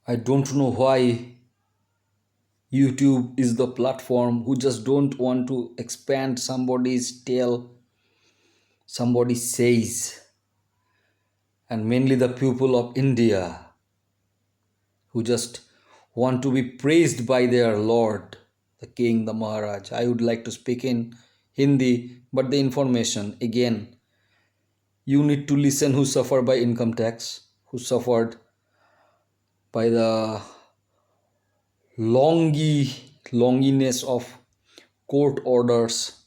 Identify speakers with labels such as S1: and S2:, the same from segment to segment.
S1: I don't know why YouTube is the platform who just don't want to expand somebody's tale, somebody says, and mainly the people of India who just want to be praised by their Lord, the King, the Maharaj. I would like to speak in Hindi, but the information again, you need to listen who suffer by income tax, who suffered by the longiness of court orders,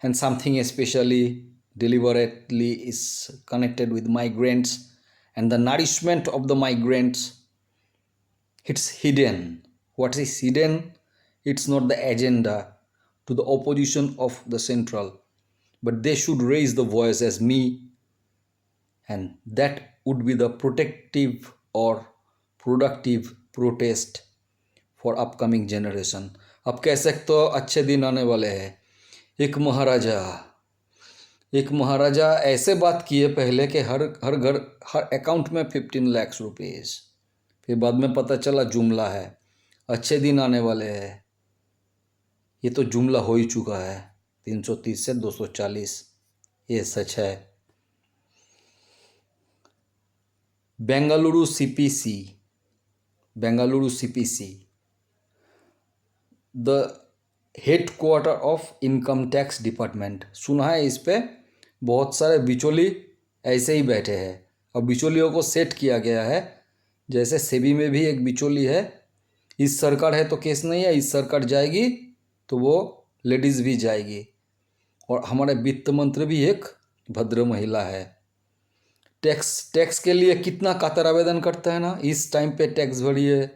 S1: and something especially deliberately is connected with migrants and the nourishment of the migrants. It's hidden. What is hidden? It's not the agenda to the opposition of the central, but they should raise the voice as me, and that would be the protective or productive protest for upcoming generation. अब कह सकते हो अच्छे दिन आने वाले हैं. एक महाराजा ऐसे बात किए पहले कि हर हर घर हर अकाउंट में 15 लाख रुपीज़. फिर बाद में पता चला जुमला है. अच्छे दिन आने वाले हैं, ये तो जुमला हो ही चुका है. 330 से 240, ये सच है. Bengaluru CPC the headquarter of income tax department. सुना है इस पे बहुत सारे बिचौली ऐसे ही बैठे हैं. और बिचौलियों को सेट किया गया है. जैसे सेबी में भी एक बिचौली है. इस सरकार है तो केस नहीं है, इस सरकार जाएगी तो वो लेडीज़ भी जाएगी. और हमारे वित्त मंत्री भी एक भद्र महिला है. टैक्स के लिए कितना कातर आवेदन करता है ना. इस टाइम पे टैक्स भरिए,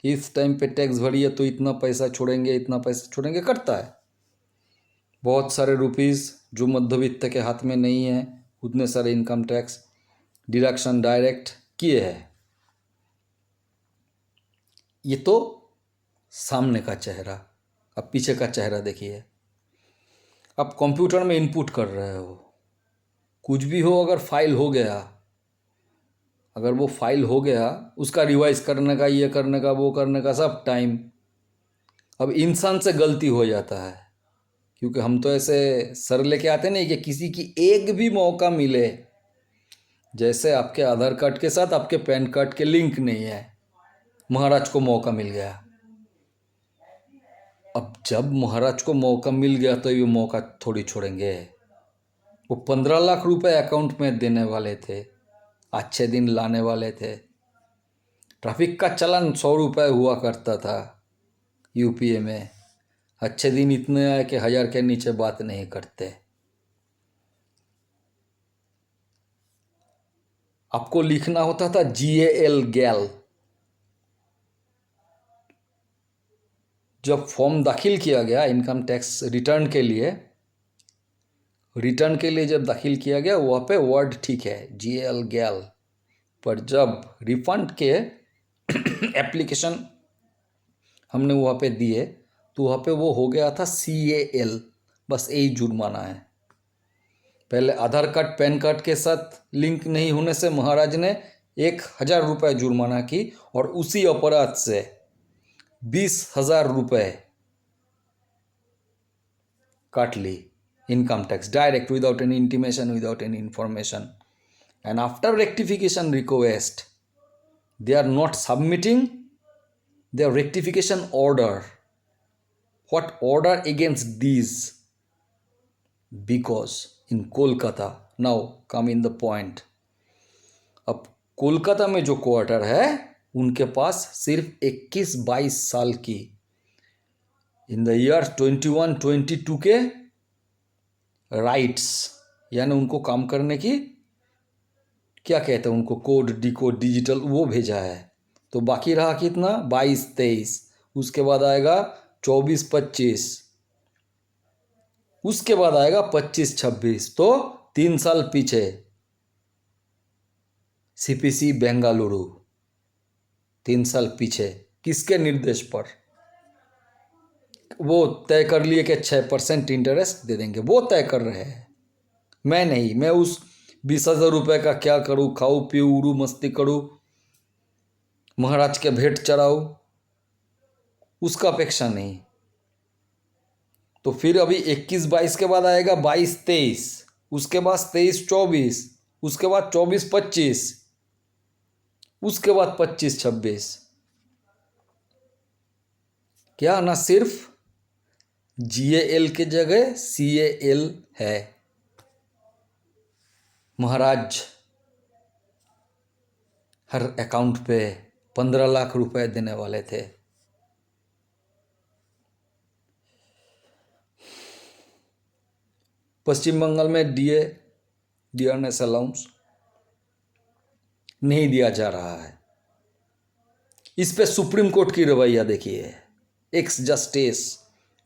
S1: इस टाइम पे टैक्स भरिए तो इतना पैसा छोड़ेंगे, इतना पैसा छोड़ेंगे करता है. बहुत सारे रुपीज़ जो मध्यवित्त के हाथ में नहीं है, उतने सारे इनकम टैक्स डिडक्शन डायरेक्ट किए हैं. ये तो सामने का चेहरा. अब पीछे का चेहरा देखिए. आप कंप्यूटर में इनपुट कर रहे हो, कुछ भी हो, अगर फाइल हो गया, अगर वो फाइल हो गया, उसका रिवाइज करने का, ये करने का, वो करने का सब टाइम. अब इंसान से गलती हो जाता है, क्योंकि हम तो ऐसे सर लेके आते नहीं कि किसी की एक भी मौका मिले. जैसे आपके आधार कार्ड के साथ आपके पैन कार्ड के लिंक नहीं है, महाराज को मौका मिल गया. अब जब महाराज को मौका मिल गया तो ये मौका थोड़ी छोड़ेंगे. वो 15 लाख रुपए अकाउंट में देने वाले थे, अच्छे दिन लाने वाले थे. ट्रैफिक का चालान 100 रुपये हुआ करता था यूपीए में. अच्छे दिन इतने आए कि 1000 के नीचे बात नहीं करते. आपको लिखना होता था GAL गैल. जब फॉर्म दाखिल किया गया इनकम टैक्स रिटर्न के लिए जब दाखिल किया गया, वहाँ पे वर्ड ठीक है GAL गैल. पर जब रिफंड के एप्लीकेशन हमने वहाँ पे दिए तो वहाँ पे वो हो गया था CAL. बस यही जुर्माना है. पहले आधार कार्ड पैन कार्ड के साथ लिंक नहीं होने से महाराज ने 1000 रुपये जुर्माना की, और उसी अपराध से 20,000 रुपये काट ली income tax direct, without any intimation, without any information. And after rectification request, they are not submitting their rectification order. What order against these? Because in Kolkata, now come in the point. अब कोलकाता में जो quarter है उनके पास सिर्फ 21-22 साल की, in the year 21-22 के rights, यानी उनको काम करने की, क्या कहते हैं उनको, कोड डिकोड डिजिटल, वो भेजा है. तो बाकी रहा कितना, 22-23. उसके बाद आएगा 24-25, उसके बाद आएगा 25-26. तो 3 साल पीछे. CPC बेंगलुरु 3 साल पीछे. किसके निर्देश पर? वो तय कर लिए कि 6% इंटरेस्ट दे देंगे. वो तय कर रहे हैं, मैं नहीं. मैं उस 20,000 रुपये का क्या करूँ, खाऊं पीऊँ उड़ू मस्ती करूँ, महाराज के भेंट चढ़ाओ, उसका अपेक्षा नहीं। तो फिर अभी 21-22 के बाद आएगा 22-23, उसके बाद 23-24, उसके बाद 24-25, उसके बाद 25-26। क्या ना सिर्फ GAL के जगह CAL है। महाराज हर अकाउंट पे 15 लाख रुपए देने वाले थे। पश्चिम बंगाल में डियरनेस अलाउंस नहीं दिया जा रहा है। इस पे सुप्रीम कोर्ट की रवैया देखिए। एक्स जस्टिस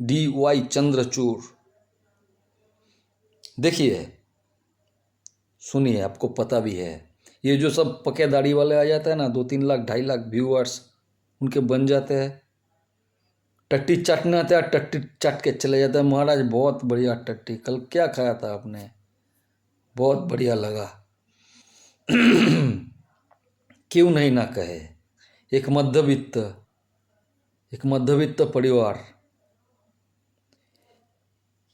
S1: DY चंद्रचूड़, देखिए, सुनिए, आपको पता भी है। ये जो सब पके दाढ़ी वाले आ जाते हैं ना, 2-3 लाख 2.5 लाख व्यूअर्स उनके बन जाते हैं, टट्टी चाटने आते हैं, टट्टी चाट के चले जाते हैं। महाराज बहुत बढ़िया टट्टी, कल क्या खाया था आपने, बहुत बढ़िया लगा। क्यों नहीं ना कहे। एक मध्यवित्त परिवार,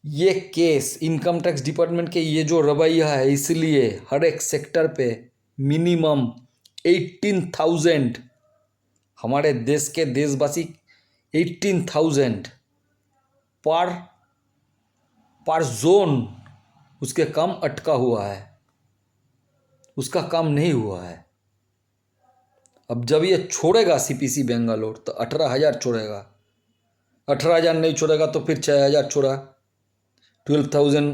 S1: ये केस इनकम टैक्स डिपार्टमेंट के ये जो रवैया है, इसलिए हर एक सेक्टर पे मिनिमम 18,000, हमारे देश के देशवासी 18,000 पर जोन उसके काम अटका हुआ है, उसका काम नहीं हुआ है। अब जब ये छोड़ेगा CPC बेंगलोर तो 18,000 छोड़ेगा, 18,000 नहीं छोड़ेगा तो फिर 6,000 छोड़ा, 12,000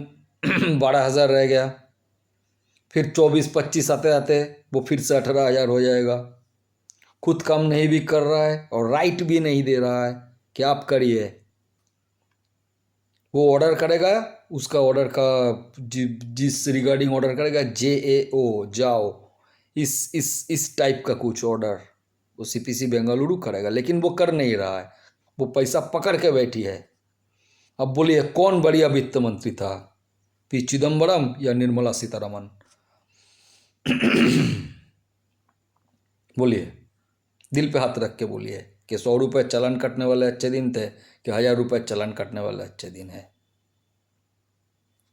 S1: 12,000 रह गया, फिर 24-25 आते आते वो फिर से 18,000 हो जाएगा। खुद काम नहीं भी कर रहा है और राइट भी नहीं दे रहा है कि आप करिए। वो ऑर्डर करेगा, उसका ऑर्डर का जिस रिगार्डिंग ऑर्डर करेगा JAO जाओ, इस टाइप का कुछ ऑर्डर वो CPC बेंगलुरु करेगा, लेकिन वो कर नहीं रहा है, वो पैसा पकड़ के बैठी है। अब बोलिए कौन बढ़िया वित्त मंत्री था, P चिदम्बरम या निर्मला सीतारमन? बोलिए, दिल पे हाथ रख के बोलिए कि 100 रुपये चालान कटने वाले अच्छे दिन थे कि 1,000 रुपये चालान कटने वाले अच्छे दिन है।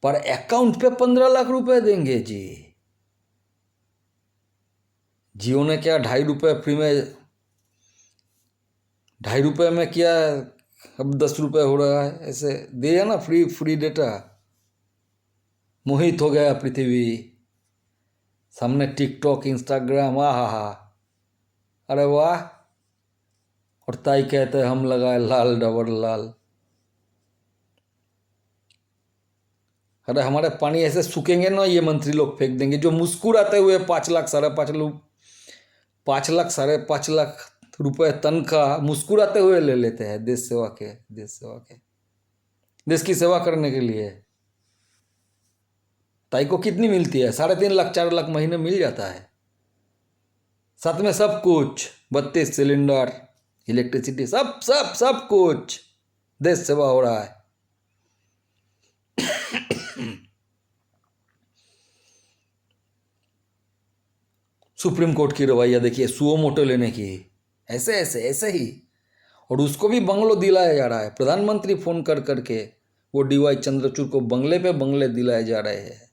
S1: पर अकाउंट पे 15 लाख रुपए देंगे जी। जियो ने क्या 2.5 रुपये फ्री में, 2.5 रुपये में क्या अब 10 रुपये हो रहा है, ऐसे दिया ना फ्री डेटा। मोहित हो गया पृथ्वी, सामने टिकटॉक इंस्टाग्राम, आहा, अरे वाह। और ताई कहते हैं हम लगाए लाल डबल लाल। अरे हमारे पानी ऐसे सूखेंगे ना, ये मंत्री लोग फेंक देंगे जो मुस्कुराते हुए 5 लाख 5.5 लाख 5 लाख 5.5 लाख रुपए तनख्वाह मुस्कुराते हुए ले लेते हैं देश के देश की सेवा करने के लिए। ताई को कितनी मिलती है? 3.5 लाख 4 लाख महीने मिल जाता है, साथ में सब कुछ, 32 सिलेंडर, इलेक्ट्रिसिटी, सब कुछ, देश सेवा हो रहा है। सुप्रीम कोर्ट की रवैया देखिए, सुओ मोटो लेने की, ऐसे ही, और उसको भी बंगलो दिलाया जा रहा है। प्रधानमंत्री फोन कर करके वो DY चंद्रचूड़ को बंगले पे बंगले दिलाए जा रहे हैं।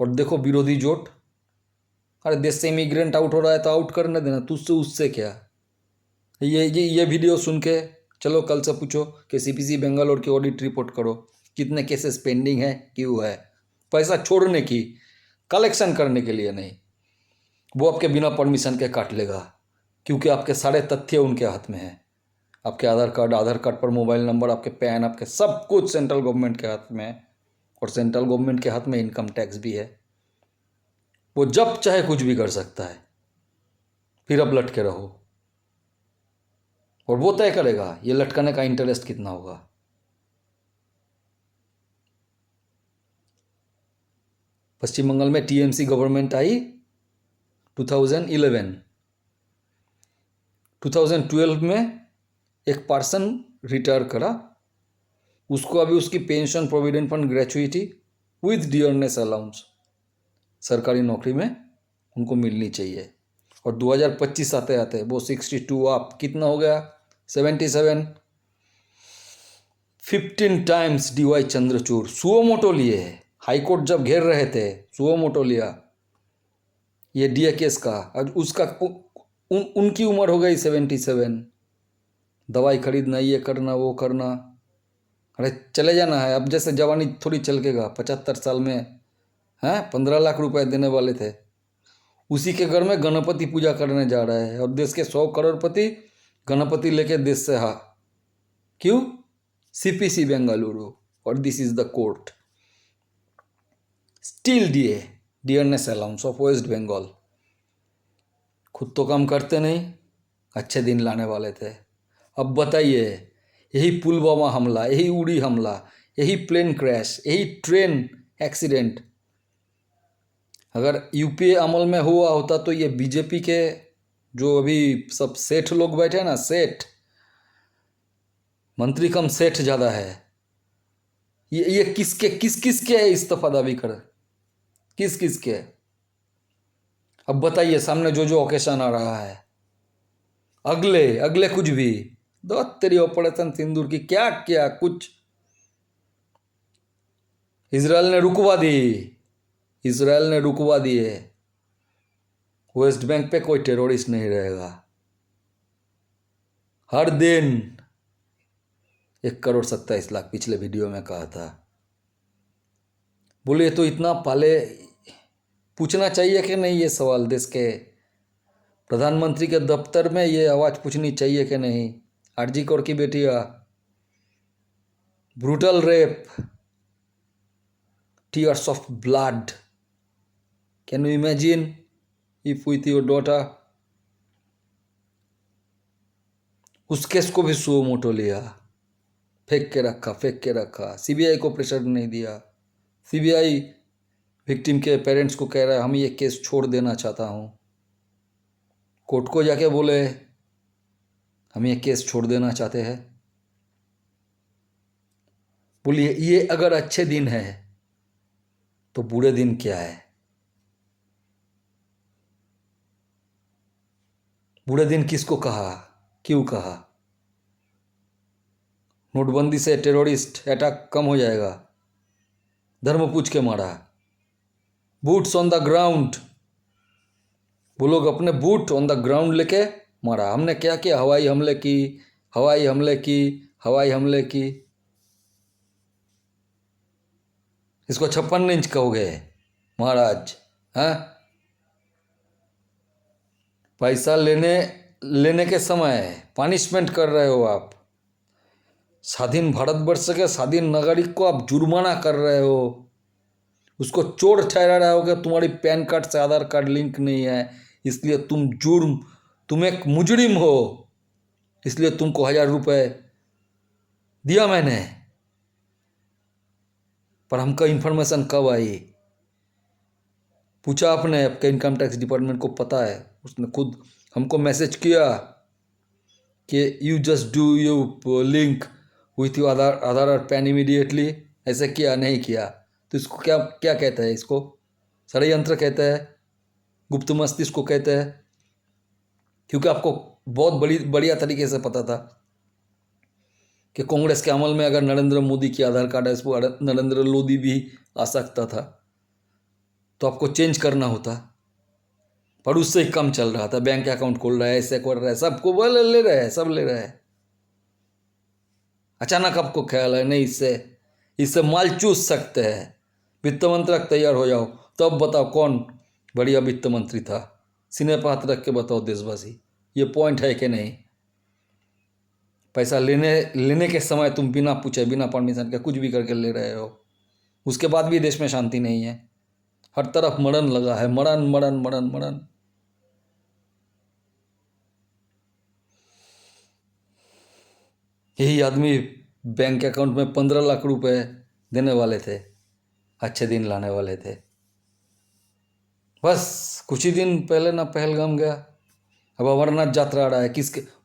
S1: और देखो विरोधी जोट, अरे देश से इमिग्रेंट आउट हो रहा है तो आउट करने देना, तुझसे उससे क्या। ये वीडियो सुन के चलो कल से पूछो कि CPC बेंगलोर की ऑडिट रिपोर्ट करो, कितने केसेस पेंडिंग है, क्यों है। पैसा छोड़ने की, कलेक्शन करने के लिए नहीं। वो आपके बिना परमिशन के काट लेगा, क्योंकि आपके सारे तथ्य उनके हाथ में हैं। आपके आधार कार्ड पर मोबाइल नंबर, आपके पैन, आपके सब कुछ सेंट्रल गवर्नमेंट के हाथ में है, और सेंट्रल गवर्नमेंट के हाथ में इनकम टैक्स भी है। वो जब चाहे कुछ भी कर सकता है, फिर अब लटके रहो, और वो तय करेगा ये लटकाने का इंटरेस्ट कितना होगा। पश्चिम बंगाल में TMC गवर्नमेंट आई 2011, 2012 में एक पर्सन रिटायर करा, उसको अभी उसकी pension, provident fund, gratuity with dearness allowance सरकारी नौकरी में उनको मिलनी चाहिए। और 2025 आते आते वो 62 आप कितना हो गया 77। 15 times DY Chandrachud suo motu लिए है। हाईकोर्ट जब घेर रहे थे सुओ मोटो लिया ये DA केस का। और उसका उनकी उम्र हो गई 77। दवाई खरीदना ये करना वो करना। अरे चले जाना है अब, जैसे जवानी थोड़ी चलकेगा 75 साल में हैं। 15 लाख रुपए देने वाले थे, उसी के घर में गणपति पूजा करने जा रहे हैं और देश के 100 करोड़पति गणपति लेके देश से क्यों? CPC बेंगलुरु और this is the court. Still DA dearness allowance of West Bengal. खुद तो काम करते नहीं, अच्छे दिन लाने वाले थे। अब बताइए, यही पुलवामा हमला, यही उड़ी हमला, यही प्लेन क्रैश, यही ट्रेन एक्सीडेंट अगर UPA अमल में हुआ होता तो ये BJP के जो अभी सब सेठ लोग बैठे हैं ना, सेठ मंत्री कम सेठ ज़्यादा है, ये किसके इस्तीफा दावी कर, किसके? अब बताइए सामने जो ओकेशन आ रहा है, अगले कुछ भी दो तेरी ऑपरेशन सिंदूर की क्या कुछ इजराइल ने रुकवा दिए। वेस्ट बैंक पे कोई टेररिस्ट नहीं रहेगा। हर दिन 1,27,00,000 पिछले वीडियो में कहा था। बोले तो इतना पहले पूछना चाहिए कि नहीं ये सवाल, देश के प्रधानमंत्री के दफ्तर में ये आवाज़ पूछनी चाहिए कि नहीं? RG कौर की बेटिया brutal rape, tears of blood. Can you imagine if with your daughter? उस केस को भी सुओ मोटो लिया, फेंक के रखा। CBI को प्रेशर नहीं दिया। CBI विक्टिम के पेरेंट्स को कह रहा है हम ये केस छोड़ देना चाहता हूँ। कोर्ट को जाके बोले हम ये केस छोड़ देना चाहते हैं। बोलिए ये अगर अच्छे दिन है तो बुरे दिन क्या है? बुरे दिन किसको कहा, क्यों कहा? नोटबंदी से टेररिस्ट अटैक कम हो जाएगा। धर्म पूछ के मारा, बूट्स ऑन द ग्राउंड। वो लोग अपने बूट ऑन द ग्राउंड लेके मारा। हमने क्या किया? हवाई हमले की। इसको 56 इंच कहोगे महाराज? हैं? पैसा लेने के समय पनिशमेंट कर रहे हो आप। स्वाधीन भारतवर्ष के स्वाधीन नागरिक को आप जुर्माना कर रहे हो, उसको चोर ठहरा रहे हो कि तुम्हारी पैन कार्ड से आधार कार्ड लिंक नहीं है, इसलिए तुम एक मुजरिम हो, इसलिए तुमको 1,000 रुपये दिया मैंने। पर हमका इन्फॉर्मेशन कब आई? पूछा आपने? आपके इनकम टैक्स डिपार्टमेंट को पता है, उसने खुद हमको मैसेज किया कि you just do you link with you Aadhaar और पैन इमीडिएटली। ऐसे किया नहीं किया तो इसको क्या कहते हैं? इसको षड्यंत्र कहते हैं, गुप्त मस्तिष्क को कहते हैं। क्योंकि आपको बहुत बढ़िया तरीके से पता था कि कांग्रेस के अमल में अगर नरेंद्र मोदी की आधार कार्ड है, इसको नरेंद्र लोदी भी आ सकता था, तो आपको चेंज करना होता। पर उससे ही कम चल रहा था। बैंक अकाउंट खोल रहा है, ऐसे कर रहा है, सबको बोले ले रहे हैं, सब ले रहे हैं। अचानक आपको ख्याल है नहीं, इससे माल चूस सकते हैं। वित्त मंत्री तैयार हो जाओ, तब बताओ कौन बढ़िया वित्त मंत्री था। सीने पर हाथ रख के बताओ देशवासी, ये पॉइंट है कि नहीं? पैसा लेने के समय तुम बिना पूछे बिना परमिशन के कुछ भी करके ले रहे हो, उसके बाद भी देश में शांति नहीं है। हर तरफ मरण लगा है, मरण। यही आदमी बैंक अकाउंट में 15 लाख रुपए देने वाले थे, अच्छे दिन लाने वाले थे। बस कुछ ही दिन पहले ना पहलगाम गया, अब अमरनाथ यात्रा आ रहा है।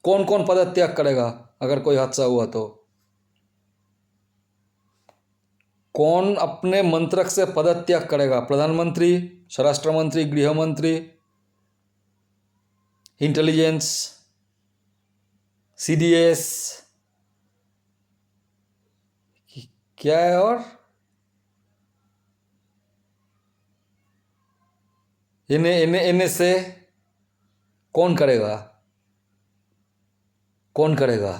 S1: कौन पदत्याग करेगा अगर कोई हादसा हुआ तो? कौन अपने मंत्रक से पदत्याग करेगा? प्रधानमंत्री, स्वराष्ट्र मंत्री, गृह मंत्री, इंटेलिजेंस, CDS, क्या है और NSA कौन करेगा? कौन करेगा?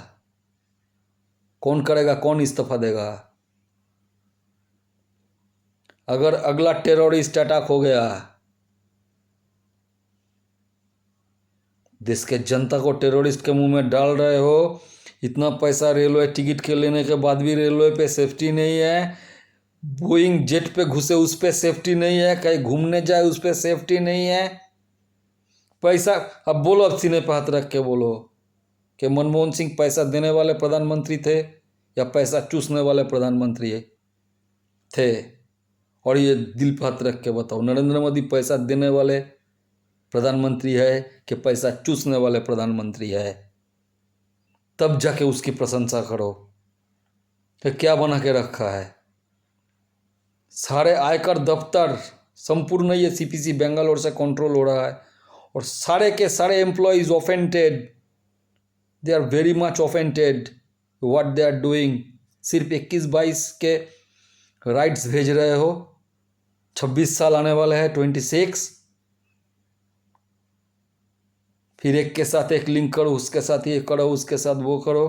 S1: कौन करेगा? कौन इस्तीफा देगा? अगर अगला टेररिस्ट अटैक हो गया, देश के जनता को टेररिस्ट के मुंह में डाल रहे हो, इतना पैसा रेलवे टिकट के लेने के बाद भी रेलवे पे सेफ्टी नहीं है, बोइंग जेट पे घुसे उस पे सेफ्टी नहीं है, कहीं घूमने जाए उस पे सेफ्टी नहीं है। पैसा, अब बोलो, अब सीने पे हाथ रख के बोलो कि मनमोहन सिंह पैसा देने वाले प्रधानमंत्री थे या पैसा चूसने वाले प्रधानमंत्री थे? और ये दिल पे हाथ रख के बताओ, नरेंद्र मोदी पैसा देने वाले प्रधानमंत्री है कि पैसा चूसने वाले प्रधानमंत्री है? तब जाके उसकी प्रशंसा करो कि क्या बना के रखा है। सारे आयकर दफ्तर संपूर्ण ये CPC बेंगलोर से कंट्रोल हो रहा है, और सारे के सारे employees offended, they are very much offended what they are doing. सिर्फ 21-22 के राइट्स भेज रहे हो, 26 साल आने वाले हैं, 26, फिर एक के साथ एक लिंक करो, उसके साथ ये करो, उसके साथ वो करो।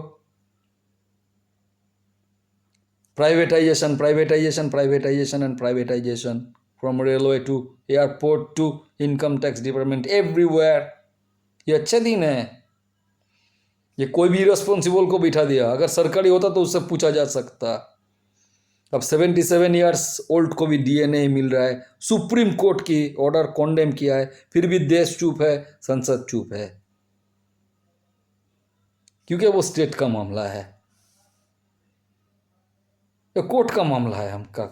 S1: Privatisation, privatisation, privatisation and privatisation, from railway to airport to income tax department, everywhere. ये अच्छे दिन है। ये कोई भी रिस्पॉन्सिबल को बिठा दिया, अगर सरकारी होता तो उससे पूछा जा सकता। अब 77 ईयर्स ओल्ड को भी DA नहीं मिल रहा है, सुप्रीम कोर्ट की ऑर्डर कॉन्डेम किया है, फिर भी देश चुप है, संसद चुप है, क्योंकि वो स्टेट का मामला है, ये कोर्ट का मामला है। हम का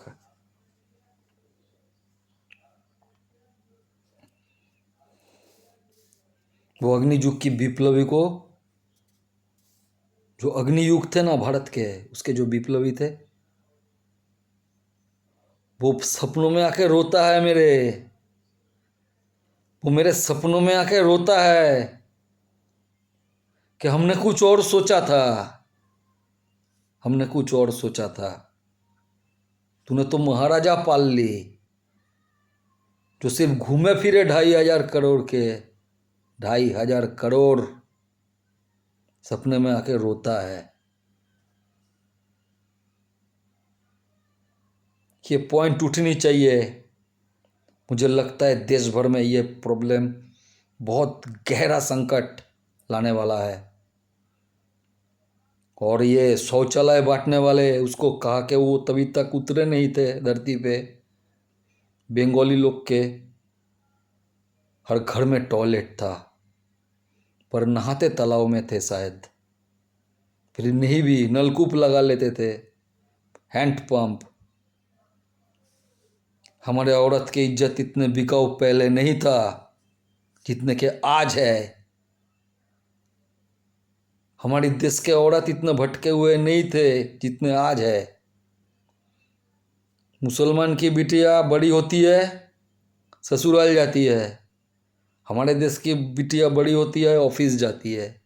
S1: वो अग्नियुग की विप्लवी को, जो अग्नियुग थे ना भारत के, उसके जो विप्लवी थे, वो सपनों में आके रोता है मेरे, वो मेरे सपनों में आके रोता है कि हमने कुछ और सोचा था, हमने कुछ और सोचा था, तूने तो महाराजा पाल ली, जो सिर्फ घूमे फिरे 2,500 करोड़ के, 2,500 करोड़, सपने में आके रोता है। ये पॉइंट उठनी चाहिए। मुझे लगता है देश भर में ये प्रॉब्लम बहुत गहरा संकट लाने वाला है। और ये शौचालय बांटने वाले, उसको कहा कि वो तभी तक उतरे नहीं थे धरती पे। बंगाली लोग के हर घर में टॉयलेट था, पर नहाते तालाब में थे शायद, फिर नहीं भी नलकूप लगा लेते थे, हैंडपंप। हमारे औरत की इज्जत इतने बिकाऊ पहले नहीं था जितने के आज है। हमारी देश के औरत इतने भटके हुए नहीं थे जितने आज है। मुसलमान की बिटिया बड़ी होती है, ससुराल जाती है, हमारे देश की बिटिया बड़ी होती है, ऑफिस जाती है।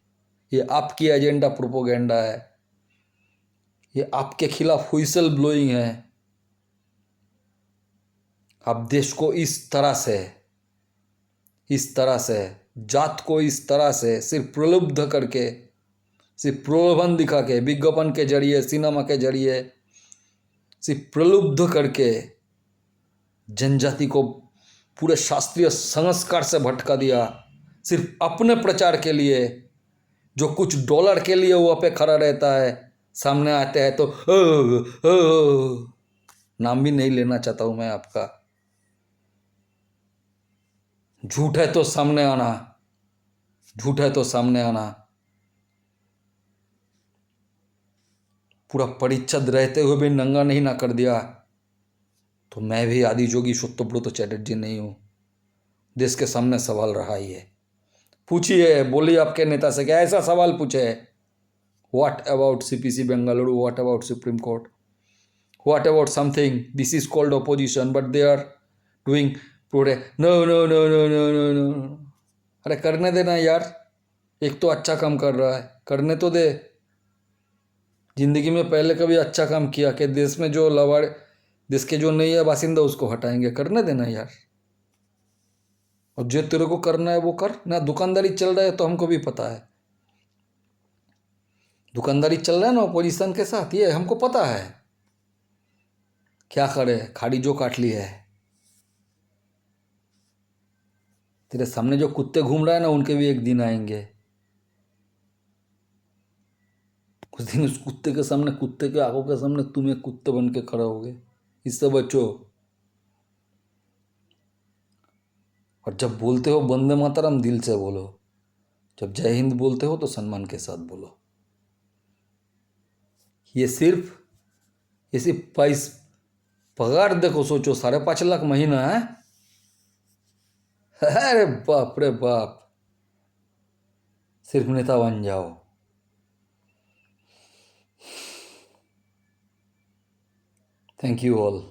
S1: ये आपकी एजेंडा प्रोपोगेंडा है, ये आपके खिलाफ व्हिसल ब्लोइंग है। आप देश को इस तरह से जात को इस तरह से सिर्फ प्रलुब्ध करके, सिर्फ प्रलोभन दिखा के, विज्ञापन के जरिए, सिनेमा के जरिए सिर्फ प्रलुब्ध करके जनजाति को पूरे शास्त्रीय संस्कार से भटका दिया, सिर्फ अपने प्रचार के लिए। जो कुछ डॉलर के लिए वो पे खड़ा रहता है, सामने आते हैं तो नाम भी नहीं लेना चाहता हूं मैं आपका। झूठ है तो सामने आना, झूठ है तो सामने आना। पूरा परिच्छद रहते हुए भी नंगा नहीं ना कर दिया तो मैं भी आदि जोगी सत्यव्रत चैटर्जी नहीं हूँ। देश के सामने सवाल रहा ही है। पूछिए, बोलिए आपके नेता से, क्या ऐसा सवाल पूछे? What about CPC Bengaluru, what about supreme court, what about something this is called opposition but they are doing protest. No no no no no no no, अरे करने देना यार, एक तो अच्छा काम कर रहा है, करने तो दे। जिंदगी में पहले कभी अच्छा काम किया कि देश में जो लवाड़, देश के जो नहीं है बासिंदा उसको हटाएंगे? करने देना यार। और जो तेरे को करना है वो कर ना। दुकानदारी चल रहा है तो हमको भी पता है, दुकानदारी चल रहा है ना अपोजिशन के साथ, ये हमको पता है। क्या करे, खाड़ी जो काट ली है। तेरे सामने जो कुत्ते घूम रहा है ना, उनके भी एक दिन आएंगे। कुछ दिन उस कुत्ते के सामने, कुत्ते के आंखों के सामने तुम एक कुत्ते बन के खड़े होगे। इससे बचो। और जब बोलते हो वंदे मातरम, दिल से बोलो। जब जय हिंद बोलते हो तो सम्मान के साथ बोलो। ये सिर्फ ये सिर्फ पगार देखो, सोचो 5.5 लाख महीना है। अरे बाप रे बाप। सिर्फ नेता बन जाओ। Thank you all.